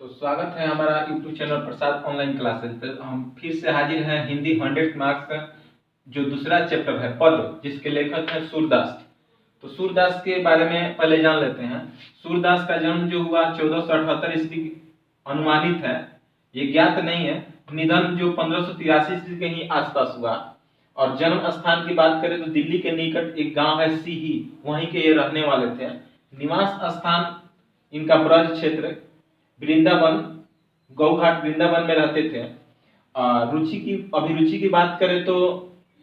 तो स्वागत है हमारा यूट्यूब चैनल प्रसाद ऑनलाइन क्लासेस। तो हम फिर से हाजिर हैं हिंदी 100 मार्क्स का जो दूसरा चैप्टर है पद, जिसके लेखक हैं सूरदास। तो सूरदास के बारे में पहले जान लेते हैं। सूरदास का जन्म जो हुआ 1478 ईस्वी अनुमानित है, ये ज्ञात नहीं है। निधन जो 1583 ईस्वी के ही आसपास हुआ। और जन्म स्थान की बात करें तो दिल्ली के निकट एक गांव है सीही, वहीं के ये रहने वाले थे। निवास स्थान इनका ब्रज क्षेत्र वृंदावन, गौघाट वृंदावन में रहते थे। अभिरुचि की बात करें तो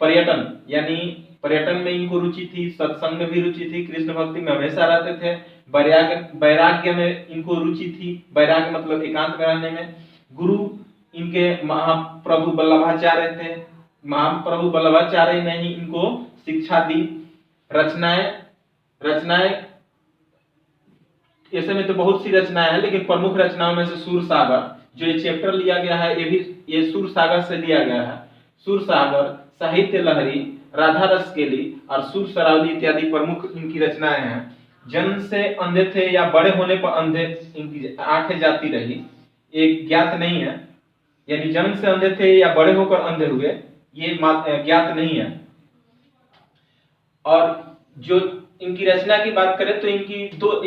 पर्यटन, यानी पर्यटन में इनको रुचि थी, सत्संग में भी रुचि थी, कृष्ण भक्ति में हमेशा रहते थे। वैराग्य में इनको रुचि थी, वैराग्य मतलब एकांत में रहने में। गुरु इनके महाप्रभु वल्लभाचार्य थे। महाप्रभु वल्लभाचार्य ने ही इनको शिक्षा दी। रचनाएं ऐसे में तो बहुत सी रचनाएं हैं, लेकिन प्रमुख रचनाओं में से सूरसागर जो ये चैप्टर लिया गया है, ये सूरसागर से लिया गया है। सूरसागर, साहित्य लहरी, राधा रस केली और सुर सरावली इत्यादि प्रमुख इनकी रचनाएं हैं। जन्म से अंधे थे या बड़े होने पर अंधे इनकी आंखें जाती रही, एक ज्ञात नहीं है। यानी जन्म से अंधे थे या बड़े होकर अंधे हुए, ये ज्ञात नहीं है। और जो इनकी रचना की बात करें तो इनकी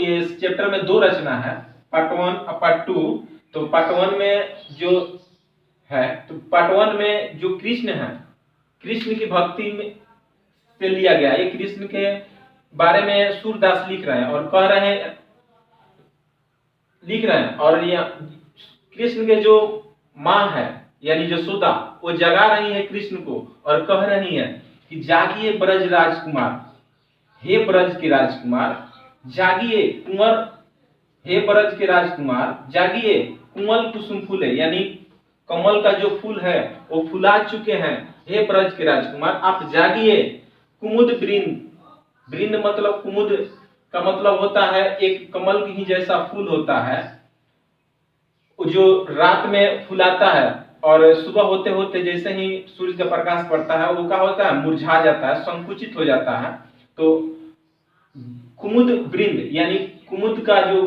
इस चैप्टर में दो रचना है, पार्ट 1 और पार्ट 2। तो पार्ट 1 में जो है, तो पार्ट 1 में जो कृष्ण है, कृष्ण की भक्ति में से लिया गया। ये कृष्ण के बारे में सूरदास लिख रहे हैं और और ये कृष्ण के जो माँ है यानी यशोदा, वो जगा रही है कृष्ण को और कह रही है कि जागिए ब्रज राजकुमार, हे ब्रज के राजकुमार जागिए कुंवर, हे ब्रज के राजकुमार जागिए कुमल कुसुम फूले, यानी कमल का जो फूल है वो फुला चुके हैं। हे ब्रज के राजकुमार आप जागिए। कुमुद वृंद, वृंद मतलब कुमुद का मतलब होता है एक कमल की ही जैसा फूल होता है, जो रात में फुलाता है और सुबह होते होते जैसे ही सूर्य का प्रकाश पड़ता है वो क्या होता है, मुरझा जाता है, संकुचित हो जाता है। तो कुमुद वृंद यानी कुमुद का जो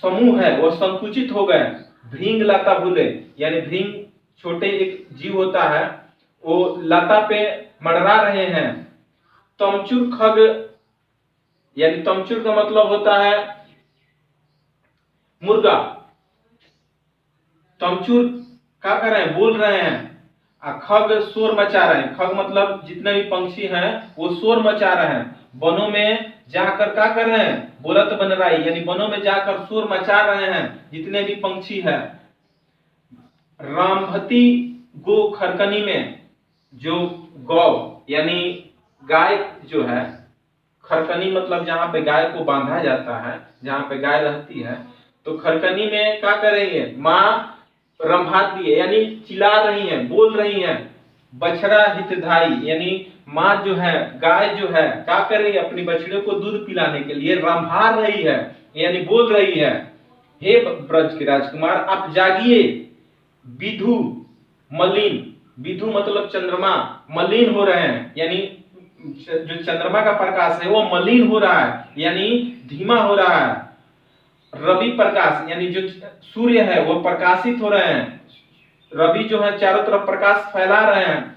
समूह है वो संकुचित हो गए। भृंग लता भूले, यानी भृंग छोटे एक जीव होता है, वो लता पे मंडरा रहे हैं। तमचुर खग, यानी तमचुर का मतलब होता है मुर्गा। तमचुर क्या कर रहे हैं, बोल रहे हैं। खग शोर मचा रहे हैं, खग मतलब जितने भी पंक्षी हैं वो शोर मचा रहे हैं। वनों में जाकर क्या कर रहे हैं, बोलत बन रही, यानी वनों में जाकर शोर मचा रहे हैं जितने भी पंक्षी हैं। रामभती गो खरकनी में, जो गौ यानी गाय जो है, खरकनी मतलब जहां पे गाय को बांधा जाता है, जहां पे गाय रहती है, तो खरकनी में क्या करेंगे, माँ रंभाती है यानी चिल्ला रही है, बोल रही है। बछड़ा हितधारी, यानी माँ जो है, गाय जो है, क्या कर रही है, अपनी बछड़े को दूध पिलाने के लिए रंभा रही है, यानी बोल रही है। हे ब्रज के राजकुमार आप जागिए। विधु मलिन, विधु मतलब चंद्रमा, मलिन हो रहे हैं, यानी जो चंद्रमा का प्रकाश है वो मलिन हो रहा है, यानी धीमा हो रहा है। रवि प्रकाश, यानी जो सूर्य है वो प्रकाशित हो रहे हैं, रवि जो है चारों तरफ प्रकाश फैला रहे हैं।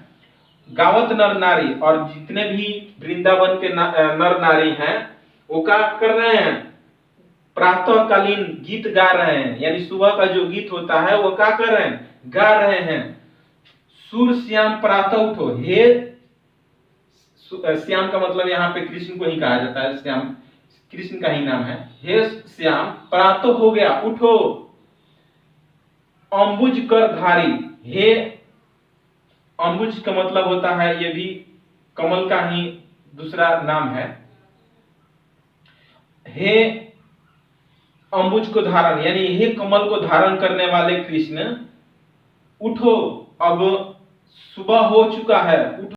गावत नर नारी, और जितने भी वृंदावन के नर नारी हैं वो क्या कर रहे हैं, प्रातःकालीन गीत गा रहे हैं, यानी सुबह का जो गीत होता है वो क्या कर रहे हैं, गा रहे हैं। सूर श्याम प्रातः उठो, हे श्याम का मतलब यहाँ पे कृष्ण को ही कहा जाता है, श्याम कृष्ण का ही नाम है। हे श्याम प्रातः हो गया, उठो। अंबुज कर धारी, हे अंबुज का मतलब होता है, ये भी कमल का ही दूसरा नाम है। हे अंबुज को धारण, यानी हे कमल को धारण करने वाले कृष्ण उठो, अब सुबह हो चुका है, उठो।